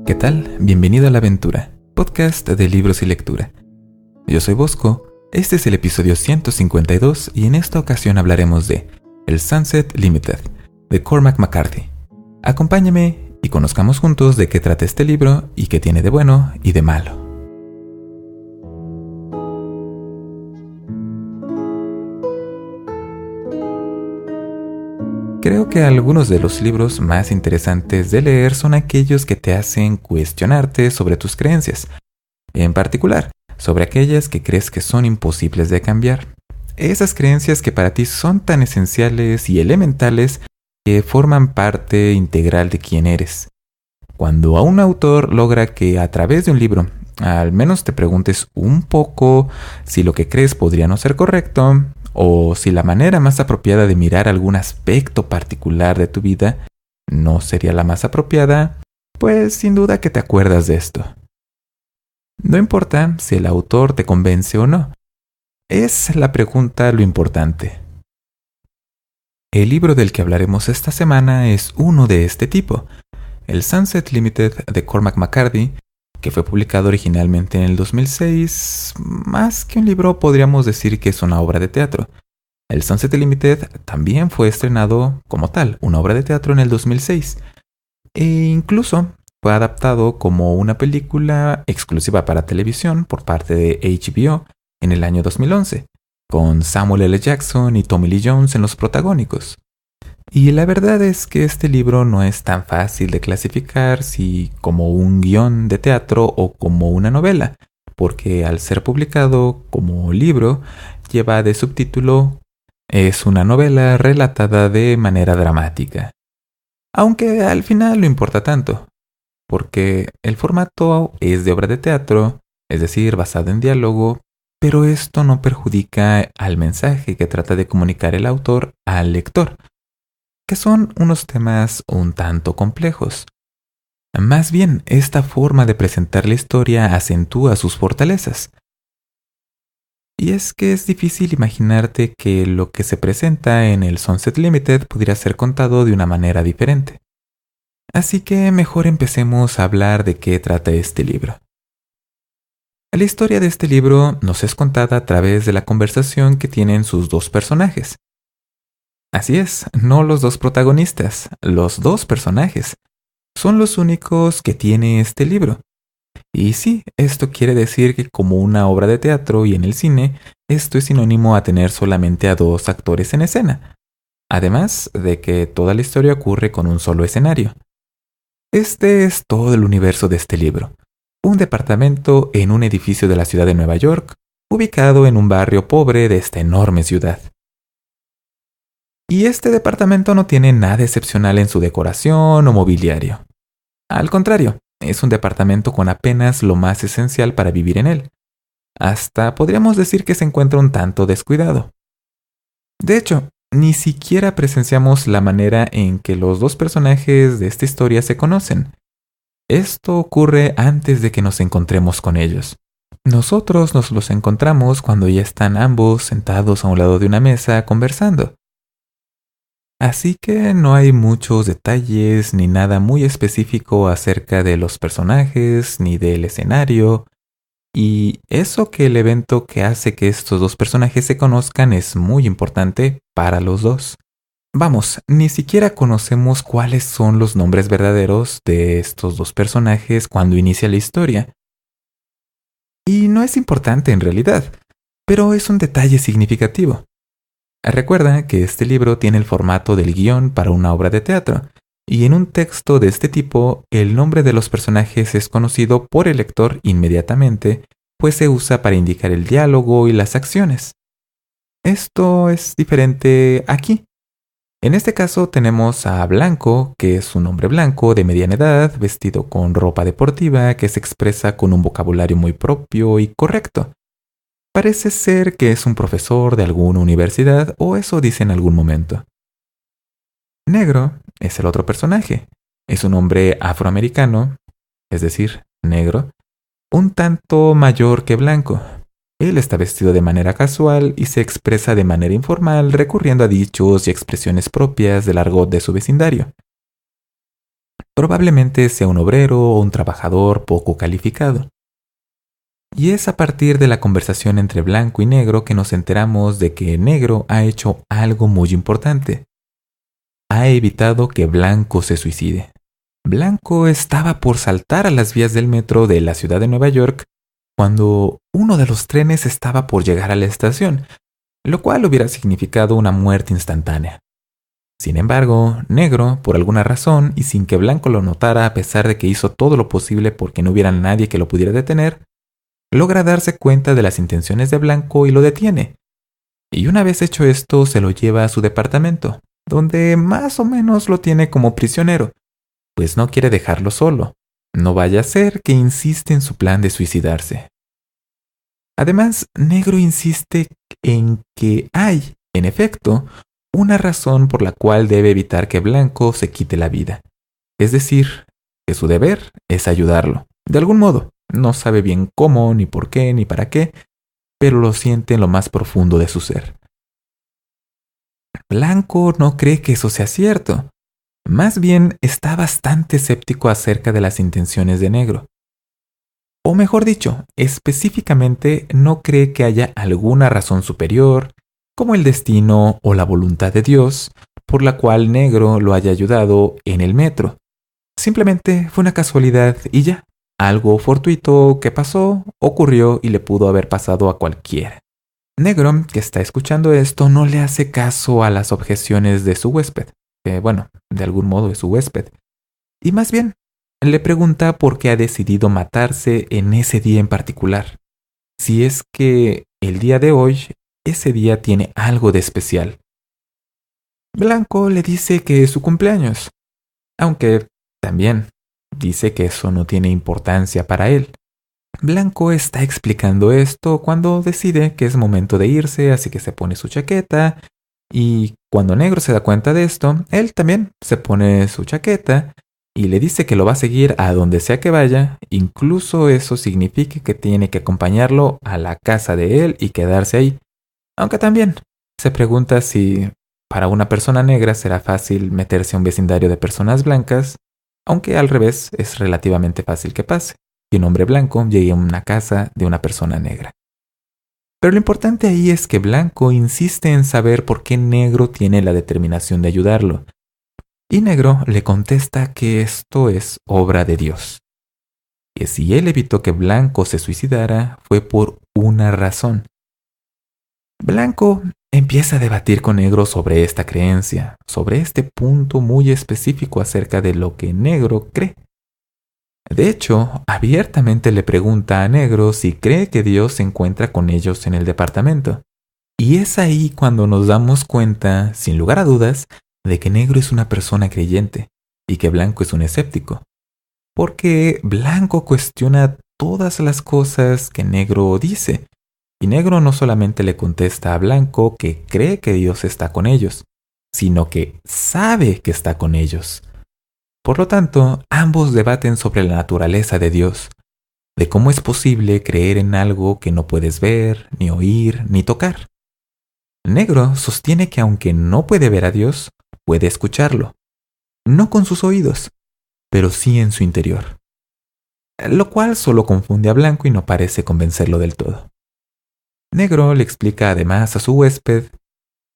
¿Qué tal? Bienvenido a La Aventura, podcast de libros y lectura. Yo soy Bosco, este es el episodio 152 y en esta ocasión hablaremos de El Sunset Limited, de Cormac McCarthy. Acompáñame y conozcamos juntos de qué trata este libro y qué tiene de bueno y de malo. Creo que algunos de los libros más interesantes de leer son aquellos que te hacen cuestionarte sobre tus creencias, en particular, sobre aquellas que crees que son imposibles de cambiar. Esas creencias que para ti son tan esenciales y elementales que forman parte integral de quién eres. Cuando a un autor logra que a través de un libro al menos te preguntes un poco si lo que crees podría no ser correcto, o si la manera más apropiada de mirar algún aspecto particular de tu vida no sería la más apropiada, pues sin duda que te acuerdas de esto. No importa si el autor te convence o no, es la pregunta lo importante. El libro del que hablaremos esta semana es uno de este tipo, El Sunset Limited de Cormac McCarthy, que fue publicado originalmente en el 2006, más que un libro podríamos decir que es una obra de teatro. El Sunset Limited también fue estrenado como tal, una obra de teatro en el 2006, e incluso fue adaptado como una película exclusiva para televisión por parte de HBO en el año 2011, con Samuel L. Jackson y Tommy Lee Jones en los protagónicos. Y la verdad es que este libro no es tan fácil de clasificar si como un guión de teatro o como una novela, porque al ser publicado como libro, lleva de subtítulo "Es una novela relatada de manera dramática". Aunque al final no importa tanto, porque el formato es de obra de teatro, es decir, basado en diálogo, pero esto no perjudica al mensaje que trata de comunicar el autor al lector, que son unos temas un tanto complejos. Más bien, esta forma de presentar la historia acentúa sus fortalezas. Y es que es difícil imaginarte que lo que se presenta en el Sunset Limited pudiera ser contado de una manera diferente. Así que mejor empecemos a hablar de qué trata este libro. La historia de este libro nos es contada a través de la conversación que tienen sus dos personajes. Así es, no los dos protagonistas, los dos personajes. Son los únicos que tiene este libro. Y sí, esto quiere decir que como una obra de teatro y en el cine, esto es sinónimo a tener solamente a dos actores en escena. Además de que toda la historia ocurre con un solo escenario. Este es todo el universo de este libro. Un departamento en un edificio de la ciudad de Nueva York, ubicado en un barrio pobre de esta enorme ciudad. Y este departamento no tiene nada excepcional en su decoración o mobiliario. Al contrario, es un departamento con apenas lo más esencial para vivir en él. Hasta podríamos decir que se encuentra un tanto descuidado. De hecho, ni siquiera presenciamos la manera en que los dos personajes de esta historia se conocen. Esto ocurre antes de que nos encontremos con ellos. Nosotros nos los encontramos cuando ya están ambos sentados a un lado de una mesa conversando. Así que no hay muchos detalles ni nada muy específico acerca de los personajes ni del escenario. Y eso que el evento que hace que estos dos personajes se conozcan es muy importante para los dos. Vamos, ni siquiera conocemos cuáles son los nombres verdaderos de estos dos personajes cuando inicia la historia. Y no es importante en realidad, pero es un detalle significativo. Recuerda que este libro tiene el formato del guión para una obra de teatro, y en un texto de este tipo, el nombre de los personajes es conocido por el lector inmediatamente, pues se usa para indicar el diálogo y las acciones. Esto es diferente aquí. En este caso tenemos a Blanco, que es un hombre blanco de mediana edad, vestido con ropa deportiva que se expresa con un vocabulario muy propio y correcto. Parece ser que es un profesor de alguna universidad, o eso dice en algún momento. Negro es el otro personaje. Es un hombre afroamericano, es decir, negro, un tanto mayor que Blanco. Él está vestido de manera casual y se expresa de manera informal recurriendo a dichos y expresiones propias del argot de su vecindario. Probablemente sea un obrero o un trabajador poco calificado. Y es a partir de la conversación entre Blanco y Negro que nos enteramos de que Negro ha hecho algo muy importante. Ha evitado que Blanco se suicide. Blanco estaba por saltar a las vías del metro de la ciudad de Nueva York cuando uno de los trenes estaba por llegar a la estación, lo cual hubiera significado una muerte instantánea. Sin embargo, Negro, por alguna razón y sin que Blanco lo notara a pesar de que hizo todo lo posible porque no hubiera nadie que lo pudiera detener, logra darse cuenta de las intenciones de Blanco y lo detiene. Y una vez hecho esto, se lo lleva a su departamento, donde más o menos lo tiene como prisionero, pues no quiere dejarlo solo. No vaya a ser que insiste en su plan de suicidarse. Además, Negro insiste en que hay, en efecto, una razón por la cual debe evitar que Blanco se quite la vida. Es decir, que su deber es ayudarlo, de algún modo. No sabe bien cómo, ni por qué, ni para qué, pero lo siente en lo más profundo de su ser. Blanco no cree que eso sea cierto. Más bien está bastante escéptico acerca de las intenciones de Negro. O mejor dicho, específicamente no cree que haya alguna razón superior, como el destino o la voluntad de Dios, por la cual Negro lo haya ayudado en el metro. Simplemente fue una casualidad y ya. Algo fortuito que pasó, ocurrió y le pudo haber pasado a cualquiera. Negro, que está escuchando esto, no le hace caso a las objeciones de su huésped, que de algún modo es su huésped, y más bien le pregunta por qué ha decidido matarse en ese día en particular, si es que el día de hoy, ese día tiene algo de especial. Blanco le dice que es su cumpleaños, aunque también dice que eso no tiene importancia para él. Blanco está explicando esto cuando decide que es momento de irse, así que se pone su chaqueta, y cuando Negro se da cuenta de esto, él también se pone su chaqueta y le dice que lo va a seguir a donde sea que vaya, incluso eso significa que tiene que acompañarlo a la casa de él y quedarse ahí. Aunque también se pregunta si para una persona negra será fácil meterse a un vecindario de personas blancas, aunque al revés es relativamente fácil que pase, que un hombre blanco llegue a una casa de una persona negra. Pero lo importante ahí es que Blanco insiste en saber por qué Negro tiene la determinación de ayudarlo. Y Negro le contesta que esto es obra de Dios. Que si él evitó que Blanco se suicidara fue por una razón. Blanco empieza a debatir con Negro sobre esta creencia, sobre este punto muy específico acerca de lo que Negro cree. De hecho, abiertamente le pregunta a Negro si cree que Dios se encuentra con ellos en el departamento. Y es ahí cuando nos damos cuenta, sin lugar a dudas, de que Negro es una persona creyente y que Blanco es un escéptico. Porque Blanco cuestiona todas las cosas que Negro dice. Y Negro no solamente le contesta a Blanco que cree que Dios está con ellos, sino que sabe que está con ellos. Por lo tanto, ambos debaten sobre la naturaleza de Dios, de cómo es posible creer en algo que no puedes ver, ni oír, ni tocar. Negro sostiene que aunque no puede ver a Dios, puede escucharlo, no con sus oídos, pero sí en su interior, lo cual solo confunde a Blanco y no parece convencerlo del todo. Negro le explica además a su huésped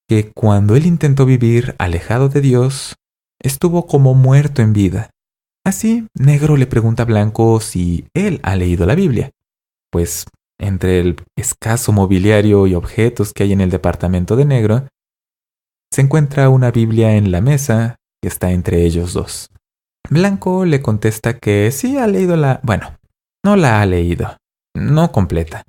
que cuando él intentó vivir alejado de Dios, estuvo como muerto en vida. Así, Negro le pregunta a Blanco si él ha leído la Biblia, pues entre el escaso mobiliario y objetos que hay en el departamento de Negro, se encuentra una Biblia en la mesa que está entre ellos dos. Blanco le contesta que sí ha leído no la ha leído, no completa,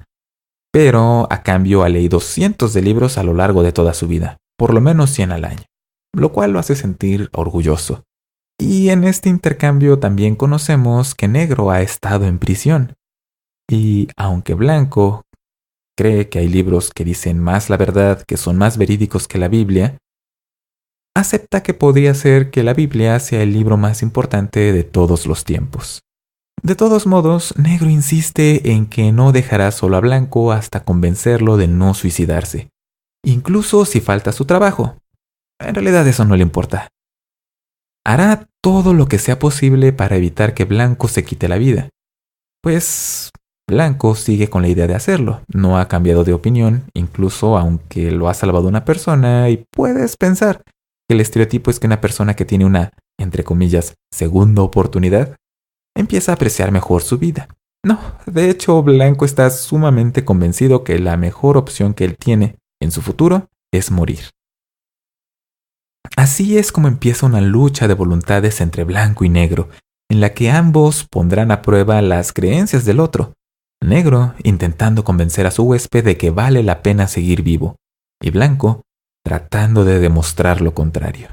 pero a cambio ha leído cientos de libros a lo largo de toda su vida, por lo menos 100 al año, lo cual lo hace sentir orgulloso. Y en este intercambio también conocemos que Negro ha estado en prisión. Y aunque Blanco cree que hay libros que dicen más la verdad, que son más verídicos que la Biblia, acepta que podría ser que la Biblia sea el libro más importante de todos los tiempos. De todos modos, Negro insiste en que no dejará solo a Blanco hasta convencerlo de no suicidarse, incluso si falta su trabajo. En realidad eso no le importa. hará todo lo que sea posible para evitar que Blanco se quite la vida. Pues Blanco sigue con la idea de hacerlo, no ha cambiado de opinión, incluso aunque lo ha salvado una persona, y puedes pensar que el estereotipo es que una persona que tiene una, entre comillas, segunda oportunidad, empieza a apreciar mejor su vida. No, de hecho, Blanco está sumamente convencido que la mejor opción que él tiene en su futuro es morir. Así es como empieza una lucha de voluntades entre Blanco y Negro, en la que ambos pondrán a prueba las creencias del otro. Negro intentando convencer a su huésped de que vale la pena seguir vivo, y Blanco tratando de demostrar lo contrario.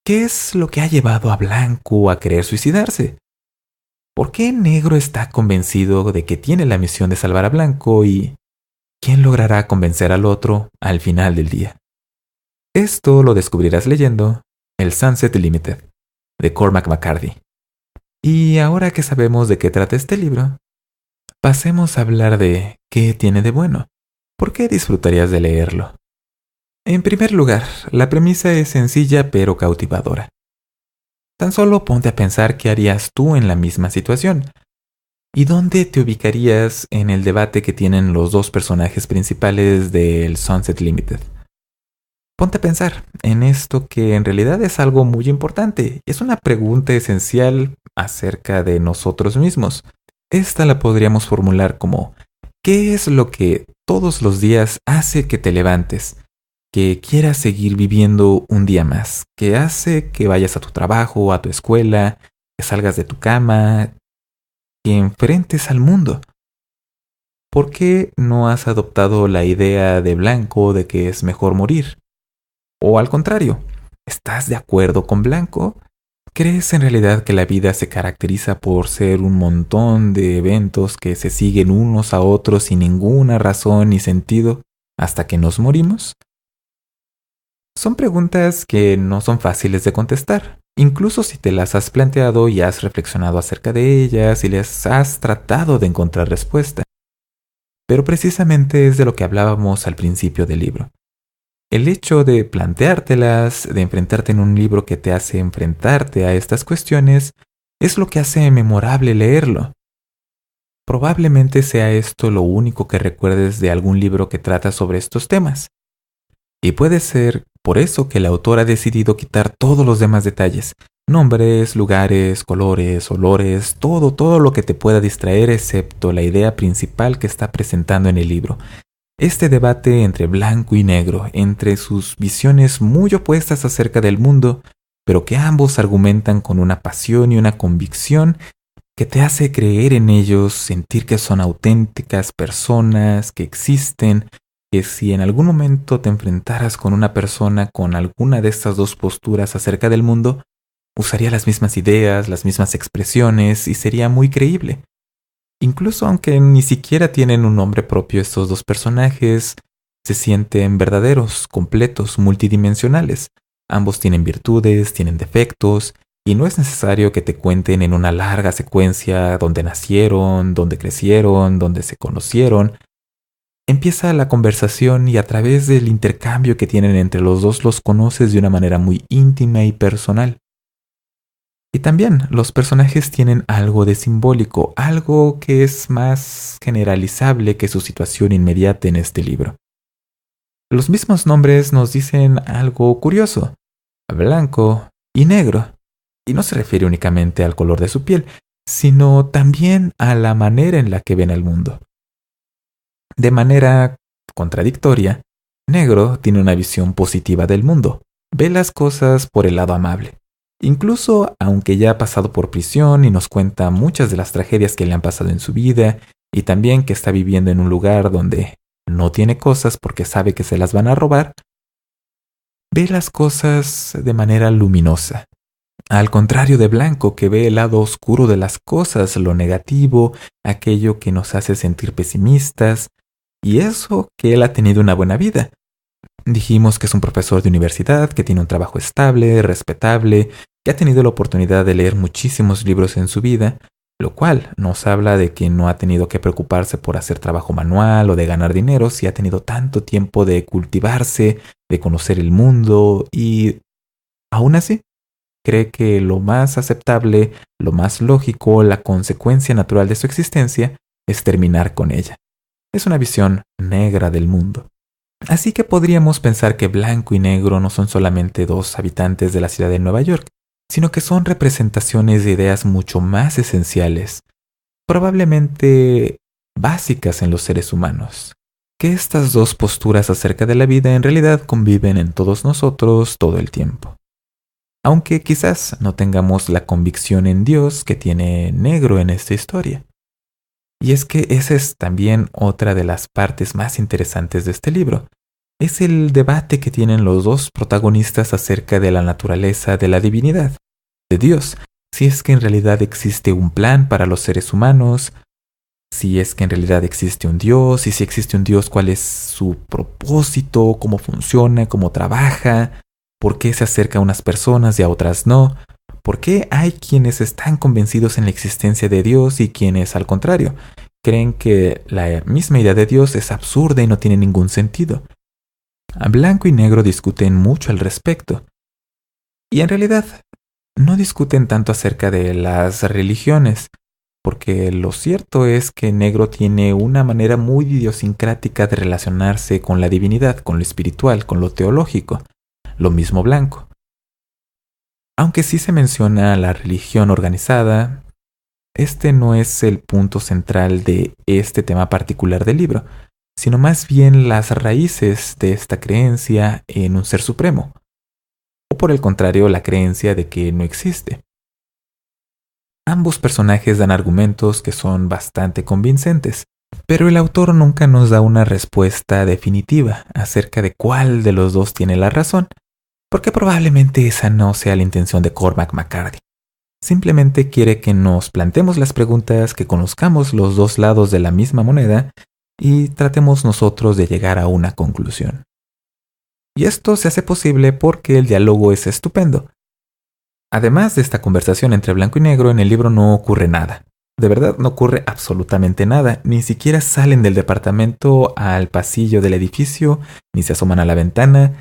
¿Qué es lo que ha llevado a Blanco a querer suicidarse? ¿Por qué Negro está convencido de que tiene la misión de salvar a Blanco y quién logrará convencer al otro al final del día? Esto lo descubrirás leyendo El Sunset Limited, de Cormac McCarthy. Y ahora que sabemos de qué trata este libro, pasemos a hablar de qué tiene de bueno. ¿Por qué disfrutarías de leerlo? En primer lugar, la premisa es sencilla pero cautivadora. Tan solo ponte a pensar qué harías tú en la misma situación. ¿Y dónde te ubicarías en el debate que tienen los dos personajes principales del Sunset Limited? Ponte a pensar en esto que en realidad es algo muy importante. Es una pregunta esencial acerca de nosotros mismos. Esta la podríamos formular como: ¿qué es lo que todos los días hace que te levantes, que quieras seguir viviendo un día más, que hace que vayas a tu trabajo, a tu escuela, que salgas de tu cama, que enfrentes al mundo? ¿Por qué no has adoptado la idea de Blanco de que es mejor morir? O al contrario, ¿estás de acuerdo con Blanco? ¿Crees en realidad que la vida se caracteriza por ser un montón de eventos que se siguen unos a otros sin ninguna razón ni sentido hasta que nos morimos? Son preguntas que no son fáciles de contestar, incluso si te las has planteado y has reflexionado acerca de ellas y les has tratado de encontrar respuesta. Pero precisamente es de lo que hablábamos al principio del libro. El hecho de planteártelas, de enfrentarte en un libro que te hace enfrentarte a estas cuestiones, es lo que hace memorable leerlo. Probablemente sea esto lo único que recuerdes de algún libro que trata sobre estos temas. Y puede ser por eso que el autor ha decidido quitar todos los demás detalles, nombres, lugares, colores, olores, todo lo que te pueda distraer excepto la idea principal que está presentando en el libro. Este debate entre blanco y negro, entre sus visiones muy opuestas acerca del mundo, pero que ambos argumentan con una pasión y una convicción que te hace creer en ellos, sentir que son auténticas personas, que existen, que si en algún momento te enfrentaras con una persona con alguna de estas dos posturas acerca del mundo, usaría las mismas ideas, las mismas expresiones y sería muy creíble. Incluso aunque ni siquiera tienen un nombre propio estos dos personajes, se sienten verdaderos, completos, multidimensionales. Ambos tienen virtudes, tienen defectos, y no es necesario que te cuenten en una larga secuencia dónde nacieron, dónde crecieron, dónde se conocieron. Empieza la conversación y a través del intercambio que tienen entre los dos los conoces de una manera muy íntima y personal. Y también los personajes tienen algo de simbólico, algo que es más generalizable que su situación inmediata en este libro. Los mismos nombres nos dicen algo curioso: blanco y negro. Y no se refiere únicamente al color de su piel, sino también a la manera en la que ven el mundo. De manera contradictoria, negro tiene una visión positiva del mundo, ve las cosas por el lado amable. Incluso aunque ya ha pasado por prisión y nos cuenta muchas de las tragedias que le han pasado en su vida y también que está viviendo en un lugar donde no tiene cosas porque sabe que se las van a robar, ve las cosas de manera luminosa. Al contrario de Blanco, que ve el lado oscuro de las cosas, lo negativo, aquello que nos hace sentir pesimistas, y eso que él ha tenido una buena vida. Dijimos que es un profesor de universidad, que tiene un trabajo estable, respetable, que ha tenido la oportunidad de leer muchísimos libros en su vida, lo cual nos habla de que no ha tenido que preocuparse por hacer trabajo manual o de ganar dinero, si ha tenido tanto tiempo de cultivarse, de conocer el mundo y, aún así, cree que lo más aceptable, lo más lógico, la consecuencia natural de su existencia es terminar con ella. Es una visión negra del mundo. Así que podríamos pensar que blanco y negro no son solamente dos habitantes de la ciudad de Nueva York, sino que son representaciones de ideas mucho más esenciales, probablemente básicas en los seres humanos. Que estas dos posturas acerca de la vida en realidad conviven en todos nosotros todo el tiempo. Aunque quizás no tengamos la convicción en Dios que tiene negro en esta historia. Y es que esa es también otra de las partes más interesantes de este libro. Es el debate que tienen los dos protagonistas acerca de la naturaleza de la divinidad, de Dios, si es que en realidad existe un plan para los seres humanos, si es que en realidad existe un Dios, y si existe un Dios, cuál es su propósito, cómo funciona, cómo trabaja, por qué se acerca a unas personas y a otras no, por qué hay quienes están convencidos en la existencia de Dios y quienes, al contrario, creen que la misma idea de Dios es absurda y no tiene ningún sentido. A blanco y negro discuten mucho al respecto. Y en realidad, no discuten tanto acerca de las religiones, porque lo cierto es que negro tiene una manera muy idiosincrática de relacionarse con la divinidad, con lo espiritual, con lo teológico, lo mismo blanco. Aunque sí se menciona la religión organizada, este no es el punto central de este tema particular del libro, sino más bien las raíces de esta creencia en un ser supremo, o por el contrario, la creencia de que no existe. Ambos personajes dan argumentos que son bastante convincentes, pero el autor nunca nos da una respuesta definitiva acerca de cuál de los dos tiene la razón, porque probablemente esa no sea la intención de Cormac McCarthy. Simplemente quiere que nos planteemos las preguntas, que conozcamos los dos lados de la misma moneda y tratemos nosotros de llegar a una conclusión. Y esto se hace posible porque el diálogo es estupendo. Además de esta conversación entre blanco y negro, en el libro no ocurre nada. De verdad, no ocurre absolutamente nada. Ni siquiera salen del departamento al pasillo del edificio, ni se asoman a la ventana.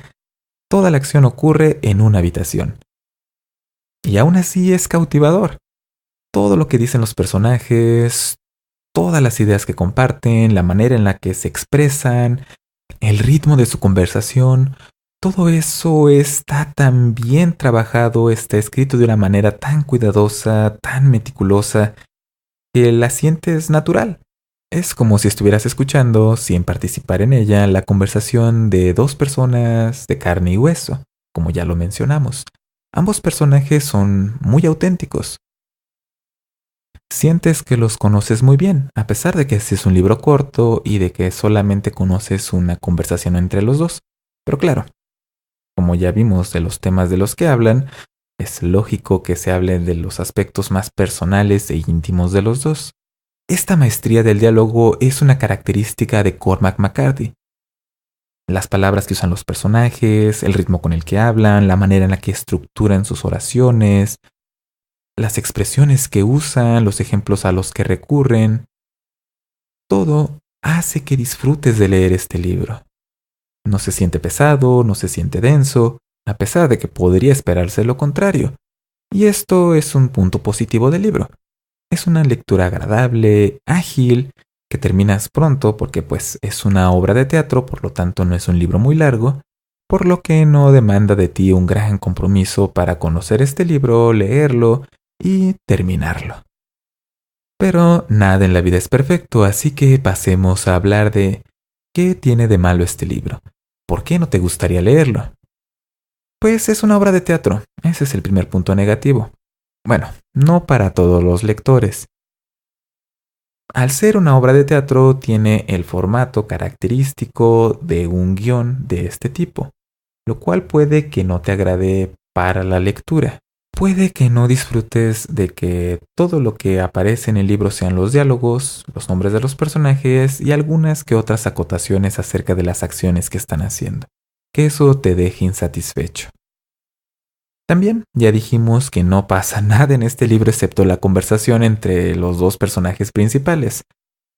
Toda la acción ocurre en una habitación. Y aún así es cautivador. Todo lo que dicen los personajes, todas las ideas que comparten, la manera en la que se expresan, el ritmo de su conversación, todo eso está tan bien trabajado, está escrito de una manera tan cuidadosa, tan meticulosa, que la sientes natural. Es como si estuvieras escuchando, sin participar en ella, la conversación de dos personas de carne y hueso, como ya lo mencionamos. Ambos personajes son muy auténticos. Sientes que los conoces muy bien, a pesar de que este es un libro corto y de que solamente conoces una conversación entre los dos. Pero claro, como ya vimos de los temas de los que hablan, es lógico que se hable de los aspectos más personales e íntimos de los dos. Esta maestría del diálogo es una característica de Cormac McCarthy. Las palabras que usan los personajes, el ritmo con el que hablan, la manera en la que estructuran sus oraciones, las expresiones que usan, los ejemplos a los que recurren, todo hace que disfrutes de leer este libro. No se siente pesado, no se siente denso, a pesar de que podría esperarse lo contrario. Y esto es un punto positivo del libro. Es una lectura agradable, ágil, que terminas pronto porque pues es una obra de teatro, por lo tanto no es un libro muy largo, por lo que no demanda de ti un gran compromiso para conocer este libro, leerlo y terminarlo. Pero nada en la vida es perfecto, así que pasemos a hablar de ¿qué tiene de malo este libro? ¿Por qué no te gustaría leerlo? Pues es una obra de teatro, ese es el primer punto negativo. Bueno, no para todos los lectores. Al ser una obra de teatro, tiene el formato característico de un guión de este tipo, lo cual puede que no te agrade para la lectura. Puede que no disfrutes de que todo lo que aparece en el libro sean los diálogos, los nombres de los personajes y algunas que otras acotaciones acerca de las acciones que están haciendo. Que eso te deje insatisfecho. También ya dijimos que no pasa nada en este libro excepto la conversación entre los dos personajes principales.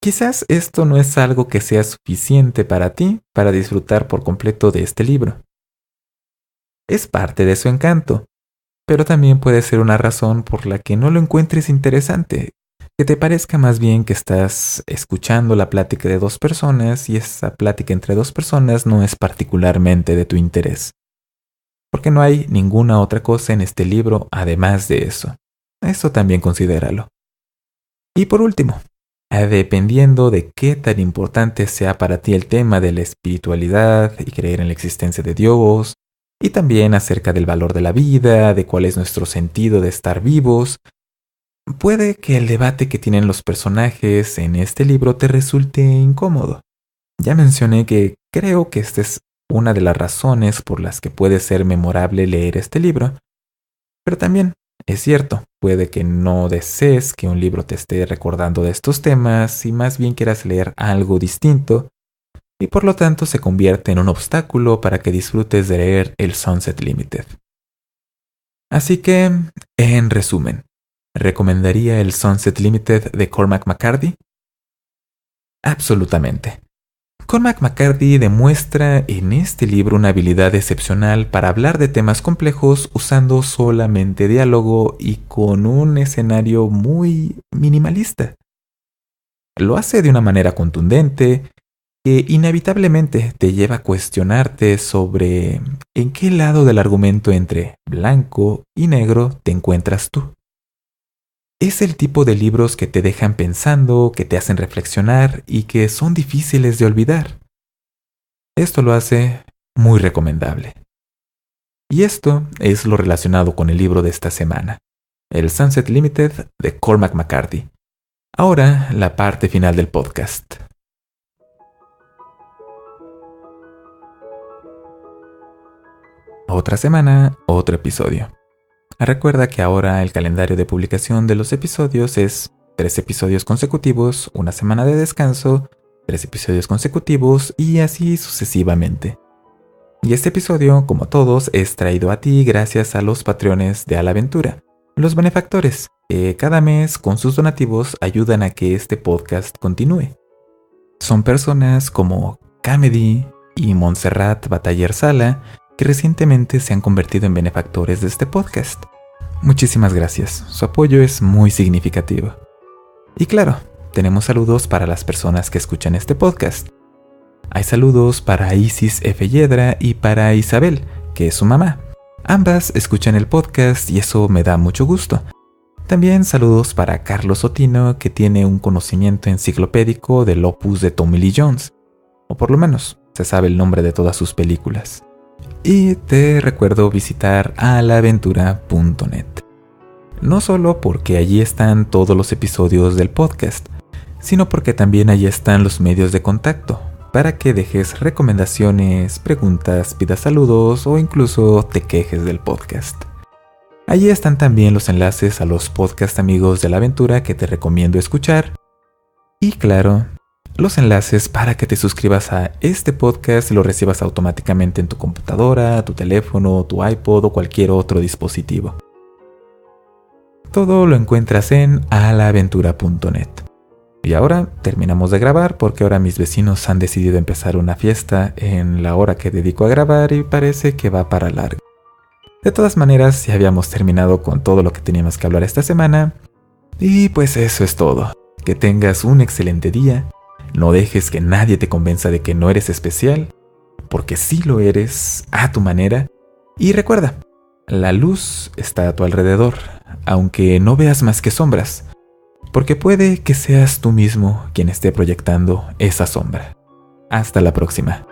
Quizás esto no es algo que sea suficiente para ti para disfrutar por completo de este libro. Es parte de su encanto. pero también puede ser una razón por la que no lo encuentres interesante, que te parezca más bien que estás escuchando la plática de dos personas y esa plática entre dos personas no es particularmente de tu interés. Porque no hay ninguna otra cosa en este libro además de eso. Eso también considéralo. Y por último, dependiendo de qué tan importante sea para ti el tema de la espiritualidad y creer en la existencia de Dios, y también acerca del valor de la vida, de cuál es nuestro sentido de estar vivos, puede que el debate que tienen los personajes en este libro te resulte incómodo. Ya mencioné que creo que esta es una de las razones por las que puede ser memorable leer este libro, pero también es cierto, puede que no desees que un libro te esté recordando de estos temas y más bien quieras leer algo distinto y por lo tanto se convierte en un obstáculo para que disfrutes de leer el Sunset Limited. Así que, en resumen, ¿recomendaría el Sunset Limited de Cormac McCarthy? Absolutamente. Cormac McCarthy demuestra en este libro una habilidad excepcional para hablar de temas complejos usando solamente diálogo y con un escenario muy minimalista. Lo hace de una manera contundente que inevitablemente te lleva a cuestionarte sobre en qué lado del argumento entre blanco y negro te encuentras tú. Es el tipo de libros que te dejan pensando, que te hacen reflexionar y que son difíciles de olvidar. Esto lo hace muy recomendable. Y esto es lo relacionado con el libro de esta semana, el Sunset Limited de Cormac McCarthy. Ahora, la parte final del podcast. Otra semana, otro episodio. Recuerda que ahora el calendario de publicación de los episodios es 3 episodios consecutivos, una semana de descanso, 3 episodios consecutivos y así sucesivamente. Y este episodio, como todos, es traído a ti gracias a los Patreones de A la Aventura, los benefactores, que cada mes con sus donativos ayudan a que este podcast continúe. Son personas como Camedy y Montserrat Bataller Sala, que recientemente se han convertido en benefactores de este podcast. Muchísimas gracias, su apoyo es muy significativo. Y claro, tenemos saludos para las personas que escuchan este podcast. Hay saludos para Isis F. Yedra y para Isabel, que es su mamá. Ambas escuchan el podcast y eso me da mucho gusto. También saludos para Carlos Sotino, que tiene un conocimiento enciclopédico del opus de Tommy Lee Jones, o por lo menos se sabe el nombre de todas sus películas. Y te recuerdo visitar alaventura.net. No solo porque allí están todos los episodios del podcast, sino porque también allí están los medios de contacto, para que dejes recomendaciones, preguntas, pidas saludos o incluso te quejes del podcast. Allí están también los enlaces a los podcast amigos de la aventura que te recomiendo escuchar. Y claro, los enlaces para que te suscribas a este podcast y lo recibas automáticamente en tu computadora, tu teléfono, tu iPod o cualquier otro dispositivo. Todo lo encuentras en alaventura.net. Y ahora terminamos de grabar porque ahora mis vecinos han decidido empezar una fiesta en la hora que dedico a grabar y parece que va para largo. De todas maneras, ya habíamos terminado con todo lo que teníamos que hablar esta semana. Y pues eso es todo. Que tengas un excelente día. No dejes que nadie te convenza de que no eres especial, porque sí lo eres a tu manera. Y recuerda, la luz está a tu alrededor, aunque no veas más que sombras, porque puede que seas tú mismo quien esté proyectando esa sombra. Hasta la próxima.